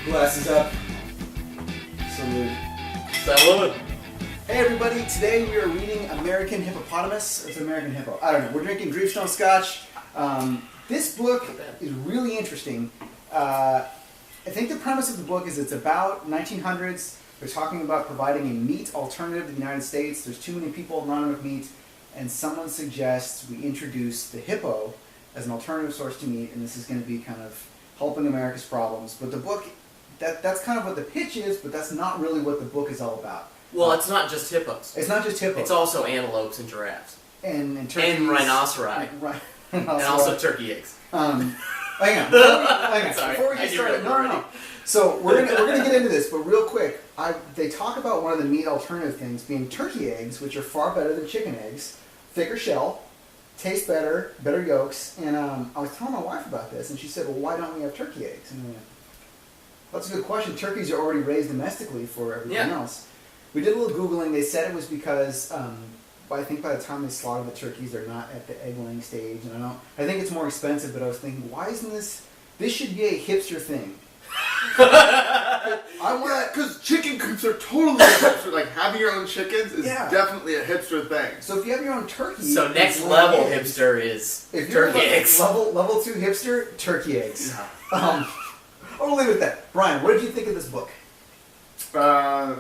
Glasses up. Salute. Salute. Hey everybody, today we are reading American Hippopotamus. It's American Hippo. I don't know. We're drinking Griefstone scotch. This book is really interesting. I think the premise of the book is it's about 1900s. They're talking about providing a meat alternative to the United States. There's too many people, not enough meat. And someone suggests we introduce the hippo as an alternative source to meat, and this is going to be kind of helping America's problems. But the book, that's kind of what the pitch is, but that's not really what the book is all about. Well, it's not just hippos. It's not just hippos. It's also antelopes and giraffes. And rhinoceri. Right. And also turkey eggs. Hang on. Sorry, Before we get started, no. So we're gonna get into this, but real quick, they talk about one of the meat alternative things being turkey eggs, which are far better than chicken eggs, thicker shell, taste better, better yolks. And I was telling my wife about this, and she said, "Well, why don't we have turkey eggs?" And I went, "That's a good question. Turkeys are already raised domestically for everything else." We did a little Googling. They said it was because I think by the time they slaughter the turkeys, they're not at the egg-laying stage. And I think it's more expensive, but I was thinking, why isn't this should be a hipster thing. Because chicken coops are totally a hipster. Like, having your own chickens is definitely a hipster thing. So if you have your own turkey... So next level hipster is turkey eggs. Level 2 hipster, turkey eggs. I'll leave it at that. Brian, what did you think of this book? I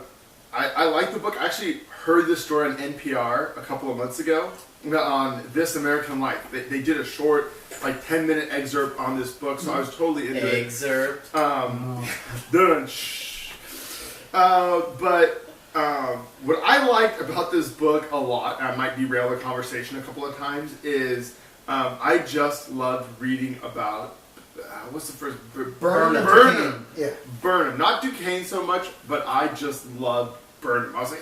like the book. I actually heard this story on NPR a couple of months ago on This American Life. They did a short, 10-minute excerpt on this book, so I was totally into it. Excerpt. But what I liked about this book a lot, and I might derail the conversation a couple of times, is I just loved reading about what's the first? Burnham. Yeah. Burnham. Not Duquesne so much, but I just loved Burnham. I was like,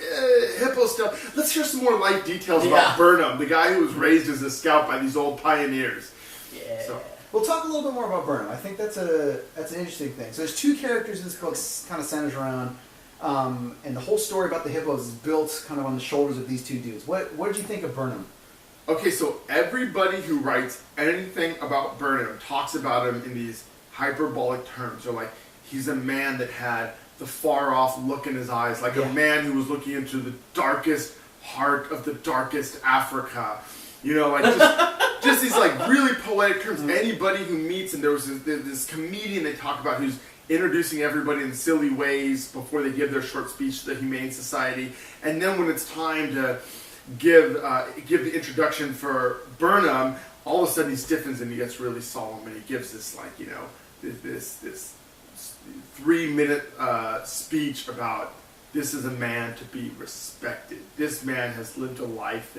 hippo stuff. Let's hear some more life details about Burnham, the guy who was raised as a scout by these old pioneers. Yeah. So. We'll talk a little bit more about Burnham. I think that's an interesting thing. So there's two characters this book kind of centers around, and the whole story about the hippos is built kind of on the shoulders of these two dudes. What did you think of Burnham? Okay, so everybody who writes anything about Burnham talks about him in these hyperbolic terms. They're like, he's a man that had the far-off look in his eyes, like a man who was looking into the darkest heart of the darkest Africa. You know, just these really poetic terms. Anybody who meets, and there was this comedian they talk about who's introducing everybody in silly ways before they give their short speech to the Humane Society, and then when it's time to give the introduction for Burnham, all of a sudden he stiffens and he gets really solemn, and he gives this this 3-minute speech about this is a man to be respected. This man has lived a life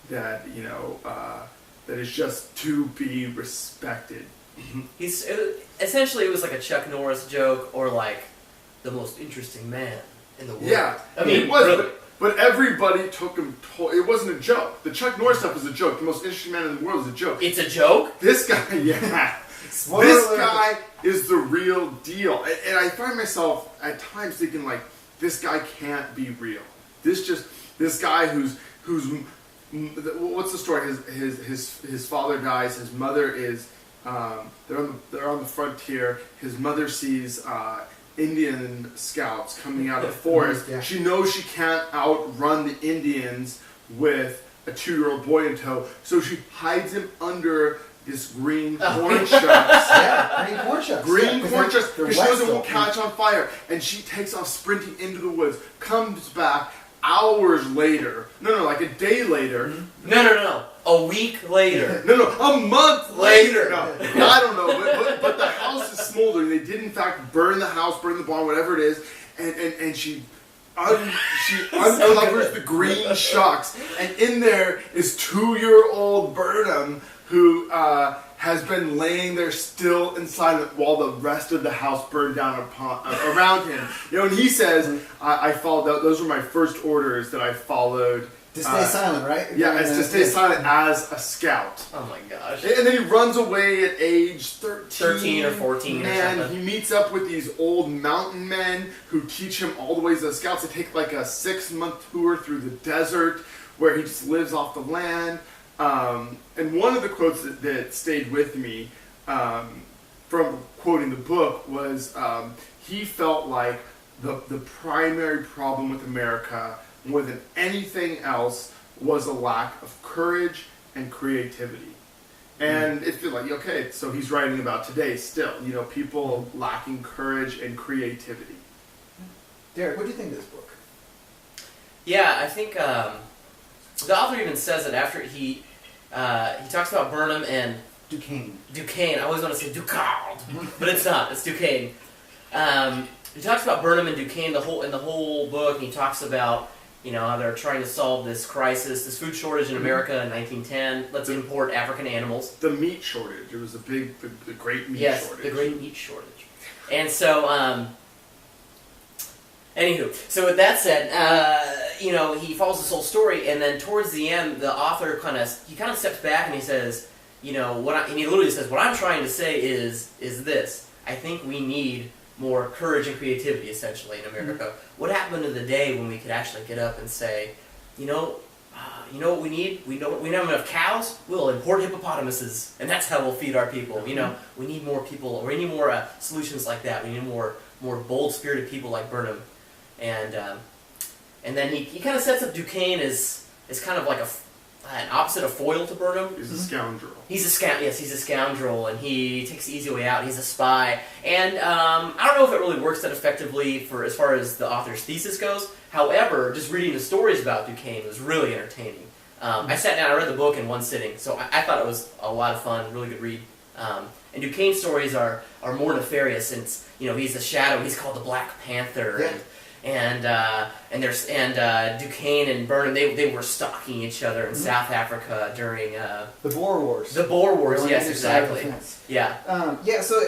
that is just to be respected. Essentially, it was like a Chuck Norris joke, or like the most interesting man in the world. Yeah, I mean, it was. really. But everybody took him. It wasn't a joke. The Chuck Norris stuff was a joke. The most interesting man in the world is a joke. It's a joke? This guy, this guy is the real deal. And I find myself at times thinking, this guy can't be real. This guy who's what's the story? His father dies. His mother is they're on the frontier. His mother sees Indian scouts coming out of the forest. She knows she can't outrun the Indians with a 2-year-old boy in tow, so she hides him under this green corn shucks. Green corn shucks, because she knows it won't catch on fire. And she takes off sprinting into the woods, comes back hours later. No, like a day later. No. A week later. No, a month later. No, I don't know, but the house is smoldering. They did in fact burn the house, burn the barn, whatever it is, and she uncovers the green shucks, and in there is 2-year-old Burnham, who has been laying there still and silent while the rest of the house burned down around him. And he says, I followed, those were my first orders that I followed. To stay silent, right? Yeah, it's to stay silent as a scout. Oh my gosh. And then he runs away at age 13 or 14 or something. And he meets up with these old mountain men who teach him all the ways as scouts. They take a 6-month tour through the desert where he just lives off the land. And one of the quotes that stayed with me from quoting the book, was he felt like the primary problem with America, more than anything else, was a lack of courage and creativity. And it's like, okay, so he's writing about today still, people lacking courage and creativity. Derek, what do you think of this book? Yeah, I think the author even says that after he talks about Burnham and Duquesne. I always want to say Ducard, but it's not. It's Duquesne. He talks about Burnham and Duquesne in the whole book, and he talks about how they're trying to solve this crisis, this food shortage in America in 1910. Let's import African animals. The meat shortage. It was the great meat shortage. Yes, the great meat shortage. And so, anywho, so with that said, he follows this whole story, and then towards the end, the author kind of steps back and he says, and he literally says, what I'm trying to say is this. I think we need more courage and creativity, essentially, in America. Mm-hmm. What happened to the day when we could actually get up and say, what we need? We don't have enough cows. We'll import hippopotamuses, and that's how we'll feed our people. Mm-hmm. We need more people, or we need more solutions like that. We need more bold-spirited people like Burnham, and then he kind of sets up Duquesne as kind of like an opposite of foil to Burnham. He's a scoundrel. He's a scoundrel, and he takes the easy way out. He's a spy, and I don't know if it really works that effectively as far as the author's thesis goes. However, just reading the stories about Duquesne was really entertaining. I sat down, I read the book in one sitting, so I thought it was a lot of fun, really good read. And Duquesne's stories are more nefarious, since he's a shadow. He's called the Black Panther. Yeah. And Duquesne and Burnham, they were stalking each other in South Africa during the Boer Wars. The Boer Wars, yes, exactly. Yeah. So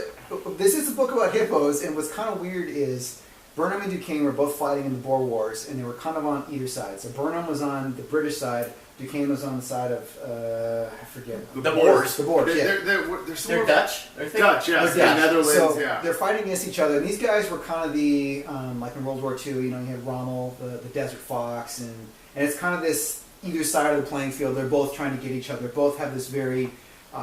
this is a book about hippos, and what's kind of weird is Burnham and Duquesne were both fighting in the Boer Wars, and they were kind of on either side. So Burnham was on the British side, Duquesne was on the side of, I forget. The Boers. The Boers, yeah. They're Dutch? Dutch, yes. The Netherlands, so yeah. They're fighting against each other, and these guys were kind of the, like in World War II, you had Rommel, the Desert Fox, and it's kind of this, either side of the playing field, they're both trying to get each other. Both have this very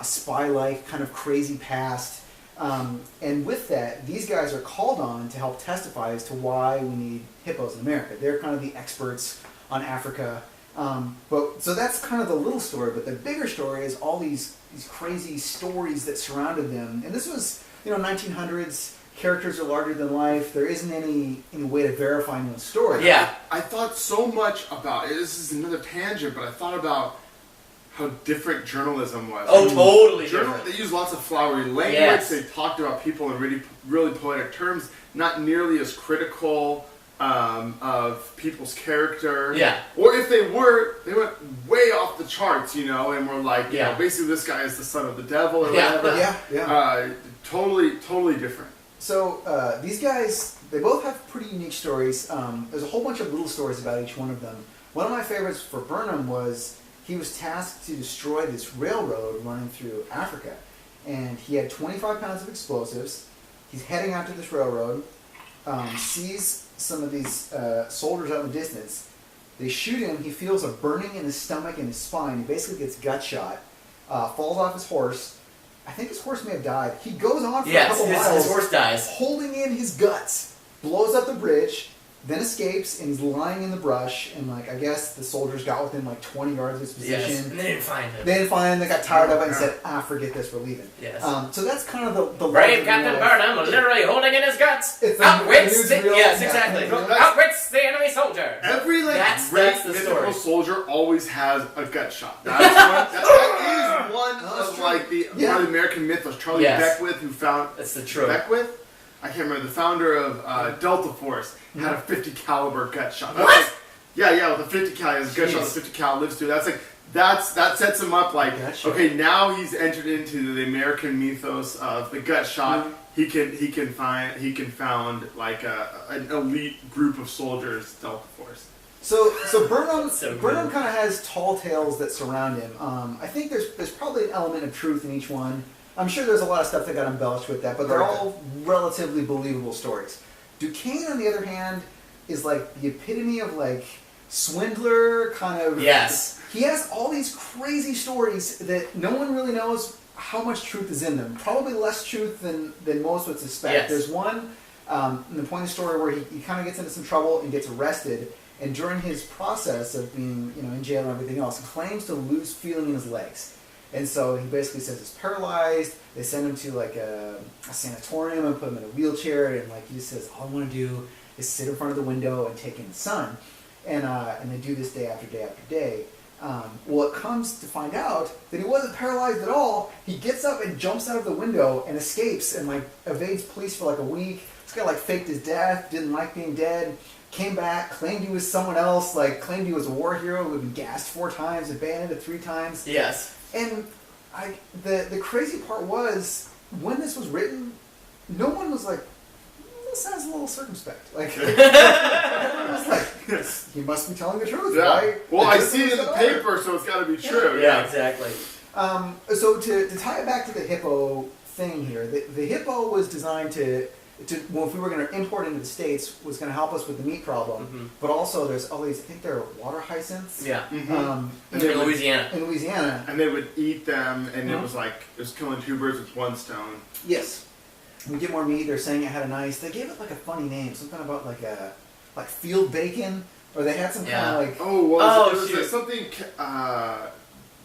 spy-like, kind of crazy past. And with that, these guys are called on to help testify as to why we need hippos in America. They're kind of the experts on Africa. So that's kind of the little story, but the bigger story is all these crazy stories that surrounded them. And this was, 1900s, characters are larger than life. There isn't any way to verify the story. Yeah. I thought so much about, this is another tangent, but I thought about how different journalism was. Oh, totally different. They used lots of flowery language. Yes. They talked about people in really, really poetic terms, not nearly as critical of people's character. Yeah. Or if they went way off the charts, and were like, basically this guy is the son of the devil or whatever. Yeah. Totally different. So these guys, they both have pretty unique stories. There's a whole bunch of little stories about each one of them. One of my favorites for Burnham was he was tasked to destroy this railroad running through Africa. And he had 25 pounds of explosives. He's heading out to this railroad, sees some of these soldiers out in the distance. They shoot him. He feels a burning in his stomach and his spine. He basically gets gut shot, falls off his horse. I think his horse may have died. He goes on for a couple miles. His horse dies. Holding in his guts, blows up the bridge, then escapes, and he's lying in the brush. And I guess the soldiers got within 20 yards of his position. Yes, and they didn't find him. They got tired of it and said, forget this, we're leaving. Yes. So that's kind of the brave Captain Burnham was literally holding in his guts. Outwits the enemy soldier. Every that's the mythical story. soldier always has a gut shot. That is one of one of the American mythos. Charlie Beckwith, who found that's the truth. Beckwith. I can't remember, the founder of Delta Force had a 50 caliber gut shot. What? Yeah, with a 50 cal, his gut shot, the 50 cal lives through. That sets him up okay, now he's entered into the American mythos of the gut shot. Mm-hmm. He can found an elite group of soldiers, Delta Force. So Burnham kind of has tall tales that surround him. I think there's probably an element of truth in each one. I'm sure there's a lot of stuff that got embellished with that, but they're all relatively believable stories. Duquesne, on the other hand, is the epitome of swindler kind of. Yes. He has all these crazy stories that no one really knows how much truth is in them. Probably less truth than most would suspect. Yes. There's one in the point of the story where he kind of gets into some trouble and gets arrested, and during his process of being in jail and everything else, claims to lose feeling in his legs. And so he basically says he's paralyzed. They send him to like a sanatorium and put him in a wheelchair, and like he just says, all I want to do is sit in front of the window and take in the sun. And they do this day after day after day. Well, it comes to find out that he wasn't paralyzed at all. He gets up and jumps out of the window and escapes and like evades police for like a week. This guy like faked his death, didn't like being dead, came back, claimed he was someone else, like claimed he was a war hero who had been gassed 4 times, abandoned 3 times. Yes. And the crazy part was, when this was written, no one was like, this sounds a little circumspect. Like, everyone was like, he must be telling the truth, Yeah. right? Well, I see it in the paper, so it's got to be true. Yeah, exactly. So to tie it back to the hippo thing here, the hippo was designed to well, if we were going to import into the States, was going to help us with the meat problem. Mm-hmm. But also, there's all these, I think they're water hyacinths. Yeah. Mm-hmm. In Louisiana. In Louisiana. And they would eat them, and Mhm. it was killing 2 birds with 1 stone. Yes. We get more meat. They're saying it had a nice. They gave it like a funny name, something about like field bacon, or they had some kind of like. Oh, well, it was shoot. something.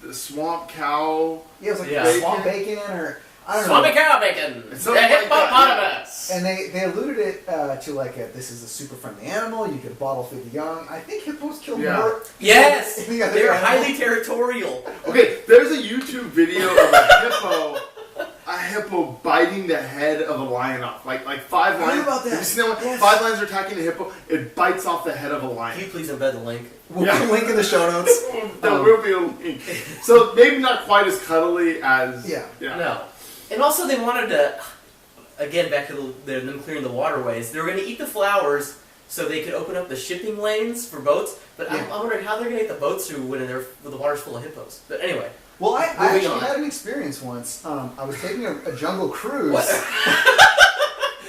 The swamp cow. Yeah, it was like swamp bacon, or I don't know. Swampy cow bacon. It's The something like that, hippopotamus. And they alluded it to like this is a super friendly animal. You could bottle feed the young. I think hippos kill more. Yes. than any other They're animal. highly territorial. Okay, there's a YouTube video of a hippo biting the head of a lion off. Like 5 I heard lions. about that. Have you seen that one? Yes. 5 lions are attacking a hippo. It bites off the head of a Can lion. you please embed the link? We'll put a link in the show notes. There will be a link. So maybe not quite as cuddly as. Yeah. No. And also they wanted to, again, back to them clearing the waterways, they were going to eat the flowers so they could open up the shipping lanes for boats, but Yeah. I'm wondering how they're going to get the boats through when the water's full of hippos. But anyway. Well, I Moving actually on. had an experience once. I was taking a jungle cruise. What?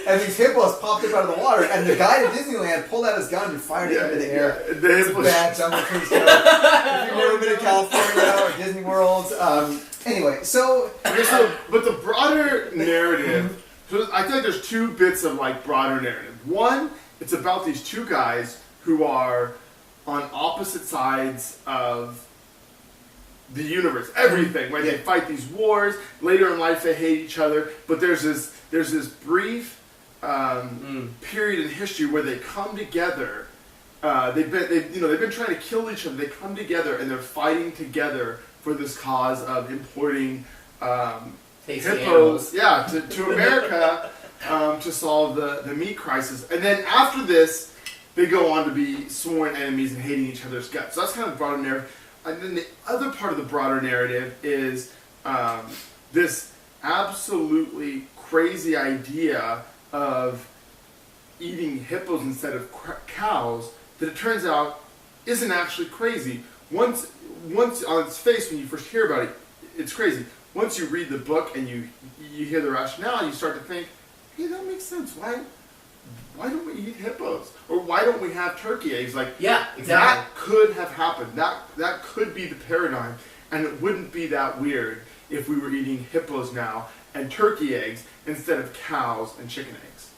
And these hippos popped up out of the water, and the guy at Disneyland pulled out his gun and fired it into the air. Yeah. The It's a hippos. bad jungle cruise joke. If you've never been to California or Disney World, anyway, so Okay, but the broader narrative, so I think there's 2 bits of like broader narrative. One, it's about these 2 guys who are on opposite sides of the universe, everything. Right? Yeah. They fight these wars. Later in life, they hate each other. But there's this brief period in history where they come together. They've been trying to kill each other. They come together and they're fighting together for this cause of importing Tasty hippos, to America to solve the meat crisis. And then after this, they go on to be sworn enemies and hating each other's guts. So that's kind of the broader narrative. And then the other part of the broader narrative is this absolutely crazy idea of eating hippos instead of cows that it turns out isn't actually crazy. Once on its face, when you first hear about it, it's crazy. Once you read the book and you hear the rationale, you start to think, hey, that makes sense. Why don't we eat hippos? Or why don't we have turkey eggs? Like, Yeah, exactly. that could have happened. That could be the paradigm. And it wouldn't be that weird if we were eating hippos now and turkey eggs instead of cows and chicken eggs.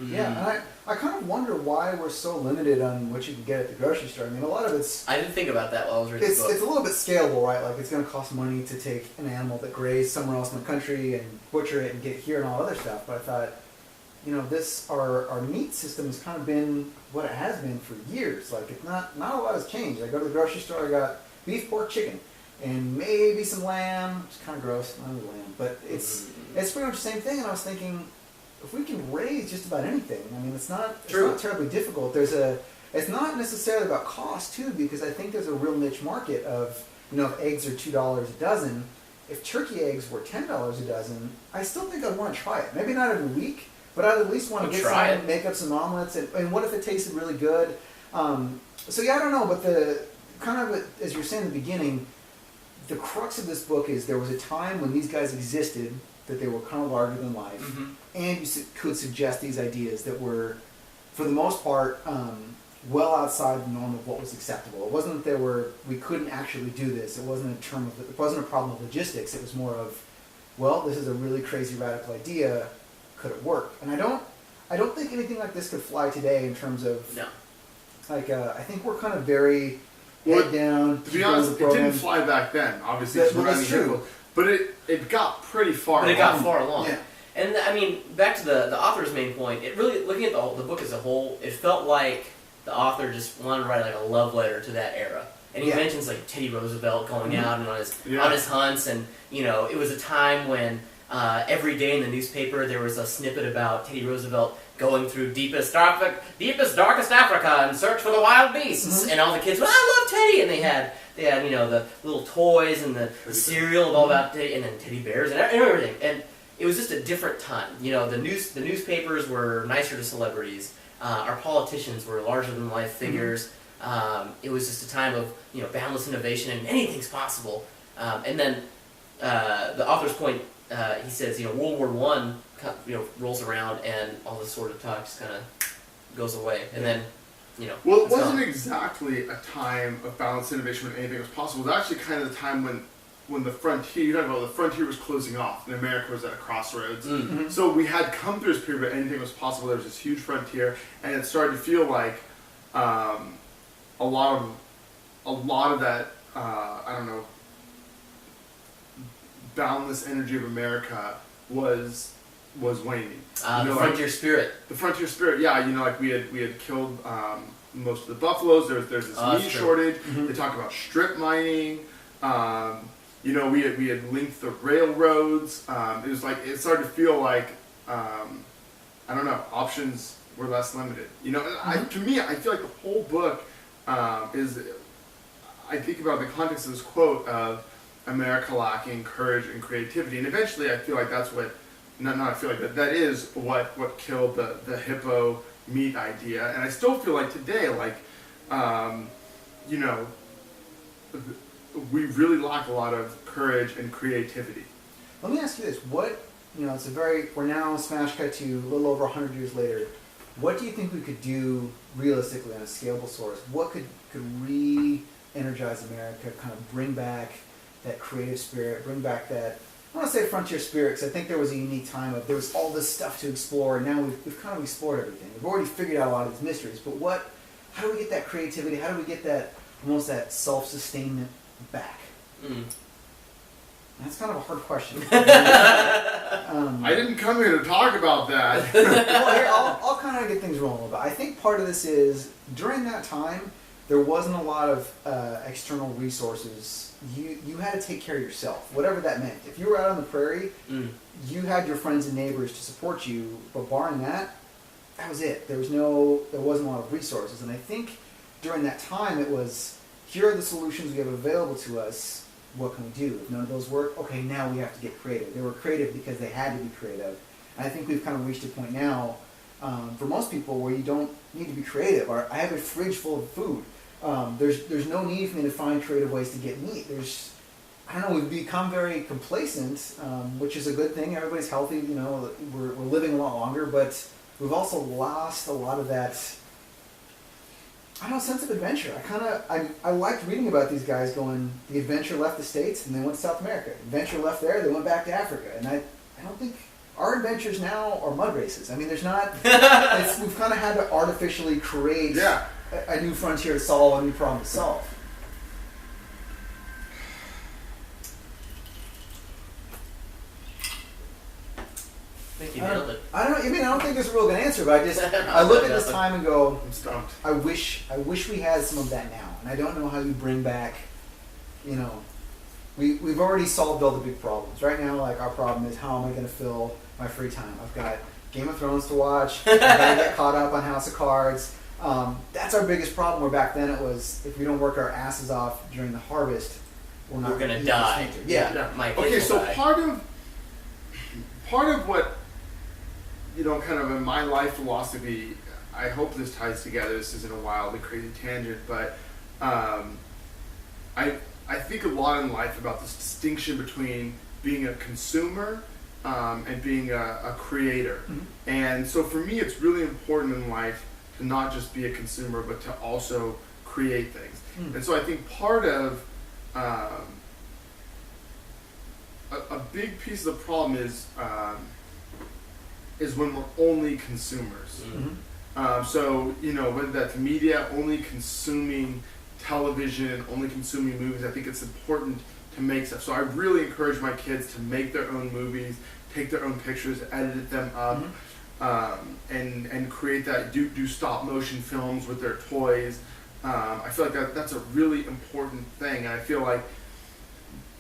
yeah, and I kind of wonder why we're so limited on what you can get at the grocery store. I mean, a lot of it's I didn't think about that while I was reading the it's book. a little bit scalable, right? Like it's going to cost money to take an animal that grazed somewhere else in the country and butcher it and get it here and all other stuff. But I thought, our meat system has kind of been what it has been for years. Like it's not a lot has changed. I go to the grocery store, I got beef, pork, chicken, and maybe some lamb. It's kind of gross, not really lamb, but it's pretty much the same thing. And I was thinking, if we can raise just about anything, I mean, it's not terribly difficult. It's not necessarily about cost too, because I think there's a real niche market of, if eggs are $2 a dozen, if turkey eggs were $10 a dozen, I still think I'd want to try it. Maybe not every week, but I'd at least want to get some, make up some omelets, and what if it tasted really good? So yeah, I don't know, but the kind of, as you were saying in the beginning, the crux of this book is there was a time when these guys existed, that they were kind of larger than life, and you could suggest these ideas that were, for the most part, well outside the norm of what was acceptable. It wasn't that we couldn't actually do this. It wasn't a problem of logistics. It was more of, well, this is a really crazy radical idea. Could it work? And I don't think anything like this could fly today in terms of No. like I think we're kind of very Well, head down. To be honest, it didn't fly back then. Obviously, it's that's true. But it got pretty far. But it got far along. Yeah. And I mean, back to the author's main point, it really, looking at the book as a whole, it felt like the author just wanted to write like a love letter to that era. And he mentions like Teddy Roosevelt going out and on his hunts, and it was a time when every day in the newspaper there was a snippet about Teddy Roosevelt going through deepest, darkest Africa in search for the wild beasts, and all the kids went, "I love Teddy," and they had the little toys and the cereal and all about Teddy, and then teddy bears and everything, and it was just a different time. The newspapers were nicer to celebrities. Our politicians were larger than life figures. It was just a time of boundless innovation and anything's possible. And then the author's point, he says, World War I, rolls around and all this sort of talk just kind of goes away. And then, Well, it it's wasn't gone. exactly a time of balanced innovation when anything was possible. It was actually kind of the time when the frontier, you're talking about the frontier was closing off and America was at a crossroads. Mm-hmm. So we had come through this period where anything was possible. There was this huge frontier, and it started to feel like a lot of that, boundless energy of America was waning. The frontier spirit. The frontier spirit, yeah. Like we had killed most of the buffaloes. There's this meat shortage. Mm-hmm. They talk about strip mining. We had linked the railroads. It was like it started to feel like options were less limited. To me, I feel like the whole book is. I think about the context of this quote of America lacking courage and creativity, and eventually I feel like that's what. I feel like that is what killed the hippo meat idea, and I still feel like today, we really lack a lot of courage and creativity. Let me ask you this: we're now smash cut to a little over 100 years later. What do you think we could do realistically on a scalable source? What could re-energize America? Kind of bring back that creative spirit, bring back that. I want to say frontier spirit because I think there was a unique time of there was all this stuff to explore, and now we've kind of explored everything. We've already figured out a lot of these mysteries, but how do we get that creativity? How do we get that almost that self-sustainment back? That's kind of a hard question. I didn't come here to talk about that. Well, here, I'll kind of get things rolling a little bit. I think part of this is during that time there wasn't a lot of external resources. You had to take care of yourself, whatever that meant. If you were out on the prairie, you had your friends and neighbors to support you, but barring that was it. There wasn't a lot of resources, and I think during that time it was, here are the solutions we have available to us. What can we do? If none of those work, okay, now we have to get creative. They were creative because they had to be creative. And I think we've kind of reached a point now, for most people, where you don't need to be creative. I have a fridge full of food. There's no need for me to find creative ways to get meat. We've become very complacent, which is a good thing. Everybody's healthy, we're living a lot longer, but we've also lost a lot of that, sense of adventure. I liked reading about these guys going, the adventure left the States and they went to South America. Adventure left there, they went back to Africa. And I don't think our adventures now are mud races. I mean, there's not, we've kind of had to artificially create a new frontier to solve, a new problem to solve. I think you nailed it. I don't think there's a real good answer, but I look at this time and go, I'm stumped. I wish we had some of that now. And I don't know how you bring back, we've already solved all the big problems. Right now, our problem is how am I going to fill my free time? I've got Game of Thrones to watch. I've got to get caught up on House of Cards. That's our biggest problem. Where back then it was, if we don't work our asses off during the harvest, we're going to die. Yeah. Okay, so part of what, kind of in my life philosophy, I hope this ties together. This isn't a wildly crazy tangent, but I think a lot in life about this distinction between being a consumer and being a creator. Mm-hmm. And so for me, it's really important in life to not just be a consumer, but to also create things. And so I think part of a big piece of the problem is when we're only consumers. So, whether that's media, only consuming television, only consuming movies, I think it's important to make stuff. So I really encourage my kids to make their own movies, take their own pictures, edit them up, and create that, do stop motion films with their toys. I feel like that's a really important thing, and I feel like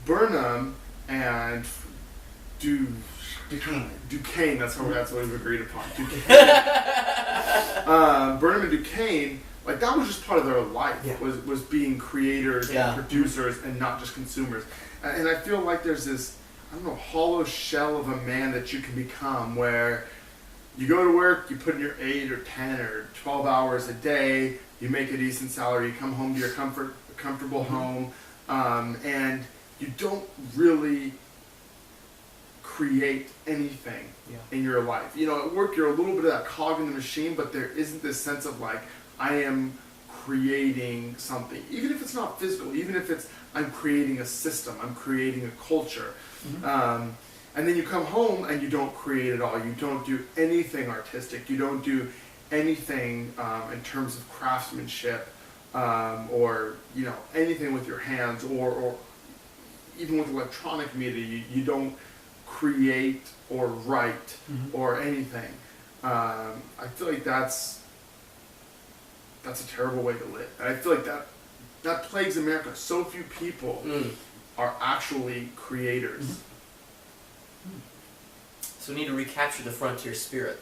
Burnham and Duquesne, that's what we've agreed upon. Burnham and Duquesne, like that was just part of their life, was being creators and producers and not just consumers. And I feel like there's this, I don't know, hollow shell of a man that you can become where you go to work, you put in your 8 or 10 or 12 hours a day, you make a decent salary, you come home to your comfortable home, and you don't really create anything in your life. At work you're a little bit of that cog in the machine, but there isn't this sense of like, I am creating something. Even if it's not physical, even if it's, I'm creating a system, I'm creating a culture. And then you come home and you don't create at all. You don't do anything artistic. You don't do anything in terms of craftsmanship or anything with your hands or even with electronic media. You don't create or write or anything. I feel like that's a terrible way to live. And I feel like that plagues America. So few people are actually creators. So we need to recapture the frontier spirit.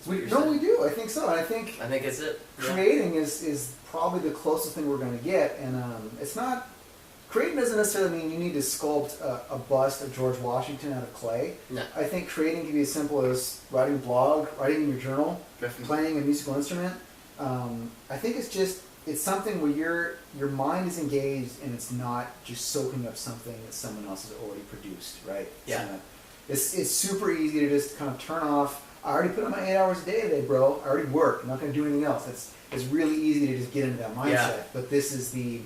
We do. I think so. And I think it's it. Creating is probably the closest thing we're going to get. And it's not... Creating doesn't necessarily mean you need to sculpt a bust of George Washington out of clay. No. I think creating can be as simple as writing a blog, writing in your journal, Definitely. Playing a musical instrument. I think it's something where your mind is engaged and it's not just soaking up something that someone else has already produced, right? Yeah. It's super easy to just kind of turn off. I already put in my 8 hours a day today, bro. I already worked. I'm not going to do anything else. It's really easy to just get into that mindset. Yeah. But this is I'm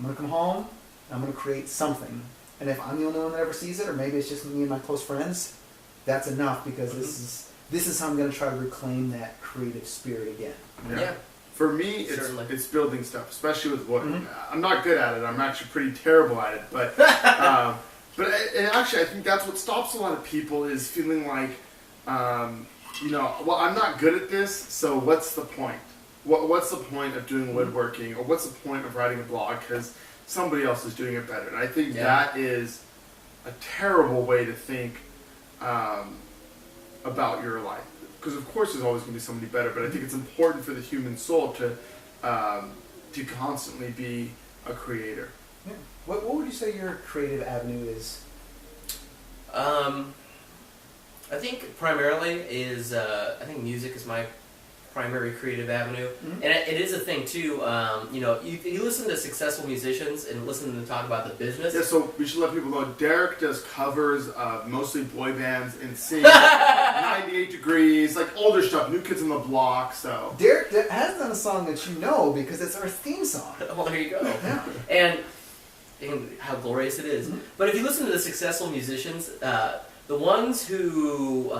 going to come home, I'm going to create something. And if I'm the only one that ever sees it, or maybe it's just me and my close friends, that's enough because this is how I'm going to try to reclaim that creative spirit again. Yeah. For me, it's building stuff, especially with wood. I'm not good at it. I'm actually pretty terrible at it. But actually, I think that's what stops a lot of people is feeling like, well, I'm not good at this, so what's the point? What's the point of doing woodworking, or what's the point of writing a blog? Because somebody else is doing it better. And I think that is a terrible way to think about your life. Because of course there's always going to be somebody better, but I think it's important for the human soul to constantly be a creator. Yeah. What would you say your creative avenue is? I think primarily is I think music is my primary creative avenue, and it is a thing too. You listen to successful musicians and listen to them talk about the business. Yeah, so we should let people know Derek does covers of mostly boy bands and sings 98 Degrees, like older stuff, New Kids on the Block. So Derek has done a song that you know because it's our theme song. Well, there you go. Yeah. And how glorious it is. But if you listen to the successful musicians, the ones who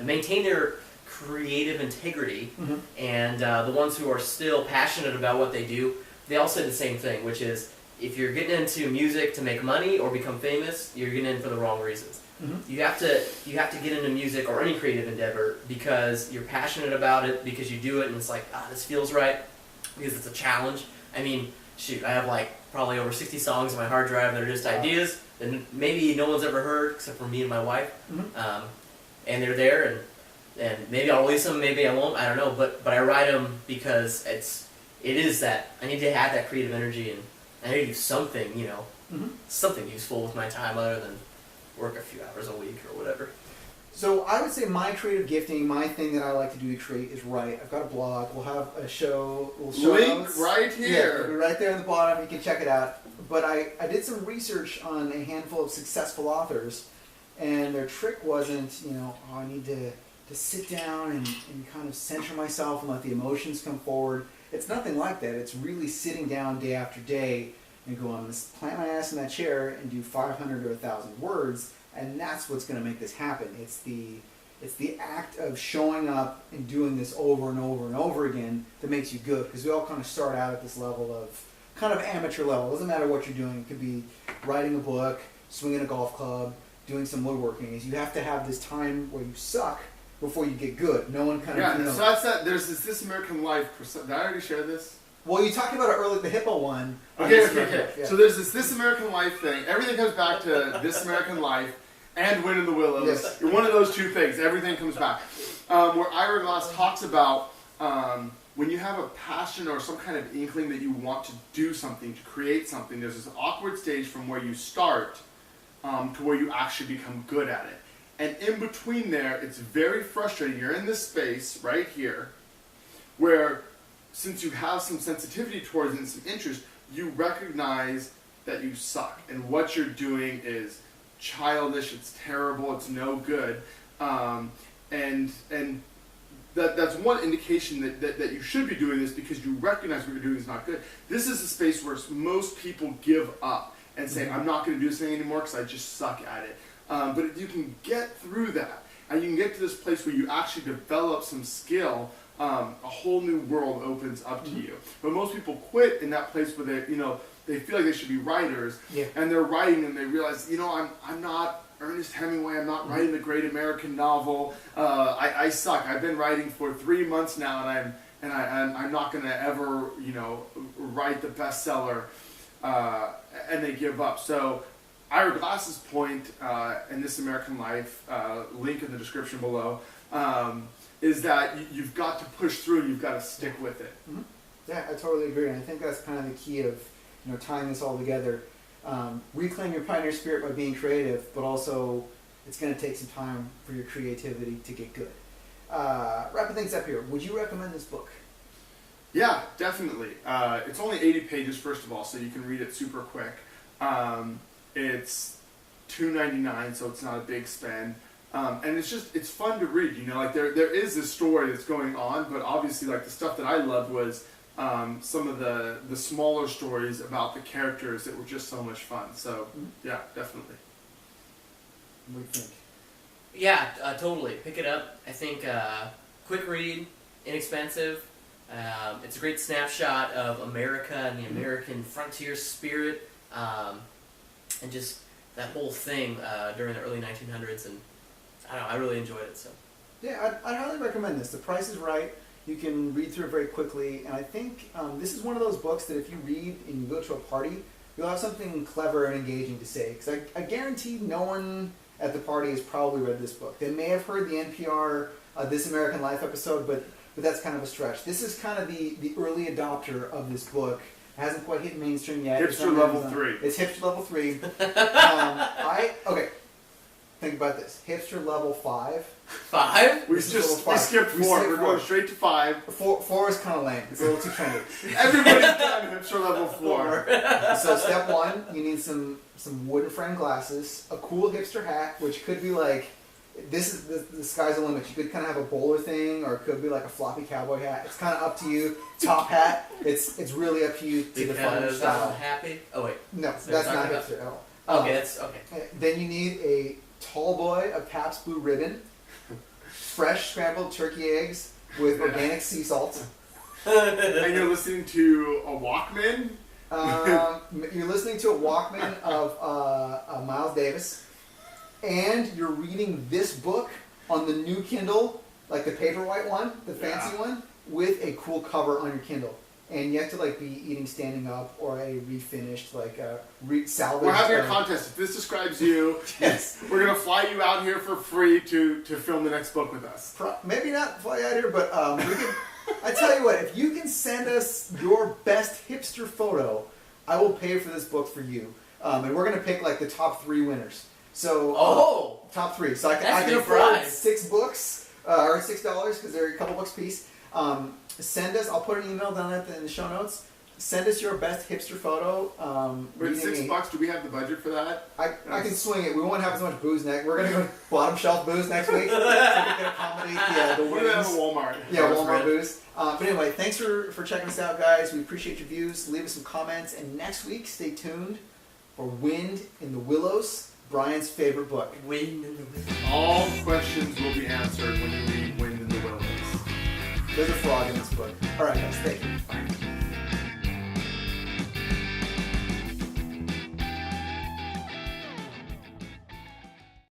maintain their creative integrity and the ones who are still passionate about what they do, they all say the same thing, which is if you're getting into music to make money or become famous, you're getting in for the wrong reasons. You have to get into music or any creative endeavor because you're passionate about it, because you do it and it's like, this feels right, because it's a challenge. I mean, shoot, I have like probably over 60 songs on my hard drive that are just ideas that maybe no one's ever heard except for me and my wife, and they're there, and maybe I'll release them, maybe I won't, I don't know, but I write them because it is that I need to have that creative energy, and I need to do something, something useful with my time other than work a few hours a week or whatever. So I would say my creative gifting, my thing that I like to do to create is write. I've got a blog. We'll have a show. Link notes. right Yeah, here. it'll be right there in the bottom. You can check it out. But I did some research on a handful of successful authors, and their trick wasn't, I need to sit down and kind of center myself and let the emotions come forward. It's nothing like that. It's really sitting down day after day and go, I'm going to plant my ass in that chair and do 500 or 1,000 words, and that's what's going to make this happen. It's the act of showing up and doing this over and over and over again that makes you good, because we all kind of start out at this level of kind of amateur level. It doesn't matter what you're doing. It could be writing a book, swinging a golf club, doing some woodworking. Is you have to have this time where you suck before you get good. No one kind of... So that's that. There's this American Life... Did I already share this? Well, you talked about it earlier, the Hippo one. Okay. Yeah. So there's this American Life thing. Everything comes back to This American Life and Wind in the Willows. Yes. One of those two things. Everything comes back. Where Ira Glass talks about when you have a passion or some kind of inkling that you want to do something, to create something, there's this awkward stage from where you start to where you actually become good at it. And in between there, it's very frustrating. You're in this space right here where, since you have some sensitivity towards it and some interest, you recognize that you suck. And what you're doing is childish, it's terrible, it's no good. And that's one indication that you should be doing this, because you recognize what you're doing is not good. This is a space where most people give up and say, I'm not going to do this thing anymore because I just suck at it. But if you can get through that, and you can get to this place where you actually develop some skill, a whole new world opens up to you. But most people quit in that place where they feel like they should be writers, and they're writing and they realize, I'm not Ernest Hemingway, I'm not writing the great American novel, I suck. I've been writing for 3 months now, and I'm not going to ever, write the bestseller, and they give up. So Ira Glass's point in This American Life, link in the description below, is that you've got to push through and you've got to stick with it. Mm-hmm. Yeah, I totally agree. And I think that's kind of the key of tying this all together. Reclaim your pioneer spirit by being creative, but also it's going to take some time for your creativity to get good. Wrapping things up here, would you recommend this book? Yeah, definitely. It's only 80 pages, first of all, so you can read it super quick. It's $2.99, so it's not a big spend. And it's fun to read. There is this story that's going on, but obviously, the stuff that I loved was some of the smaller stories about the characters that were just so much fun. So, yeah, definitely. What do you think? Yeah, totally. Pick it up. I think quick read, inexpensive. It's a great snapshot of America and the American frontier spirit, and just that whole thing during the early 1900s. And I don't know, I really enjoyed it. So. Yeah, I'd highly recommend this. The price is right. You can read through it very quickly, and I think this is one of those books that if you read and you go to a party, you'll have something clever and engaging to say. Because I guarantee no one at the party has probably read this book. They may have heard the NPR This American Life episode, but that's kind of a stretch. This is kind of the early adopter of this book. It hasn't quite hit mainstream yet. Hipster level 3. It's hipster level 3. Okay. Think about this. Hipster level 5. 5? We skipped 4. We're going straight to 5. 4 is kind of lame. It's a little too trendy. Everybody's done hipster level 4. So step 1, you need some wooden frame glasses, a cool hipster hat, which could be like, the sky's the limit. You could kind of have a bowler thing, or it could be like a floppy cowboy hat. It's kind of up to you. Top hat. It's really up to you to define your style. Happy? Oh wait. No, that's not hipster at all. Okay, that's okay. Then you need a tall boy of Pabst Blue Ribbon, fresh scrambled turkey eggs with organic sea salt. And you're listening to a Walkman? You're listening to a Walkman of Miles Davis. And you're reading this book on the new Kindle, like the paperwhite one, the fancy one, with a cool cover on your Kindle. And you have to be eating standing up, or a refinished, salvaged. We're having a contest. If this describes you, yes, we're going to fly you out here for free to film the next book with us. Maybe not fly out here, but we can. I tell you what, if you can send us your best hipster photo, I will pay for this book for you. And we're going to pick the top 3 winners. So top 3. So I can afford 6 books or $6 because they're a couple bucks a piece. Send us. I'll put an email down in the show notes. Send us your best hipster photo. But $6, do we have the budget for that? I can swing it. We won't have as much booze next. We're gonna go bottom shelf booze next week. So we can accommodate the We wings. have a Walmart. Yeah, Walmart booze. But anyway, thanks for checking us out, guys. We appreciate your views. Leave us some comments, and next week, stay tuned for Wind in the Willows, Brian's favorite book. Wind in the Willows. All questions will be answered when you read Wind in the Willows. There's a frog in this book. All right, guys. Thank you. Bye.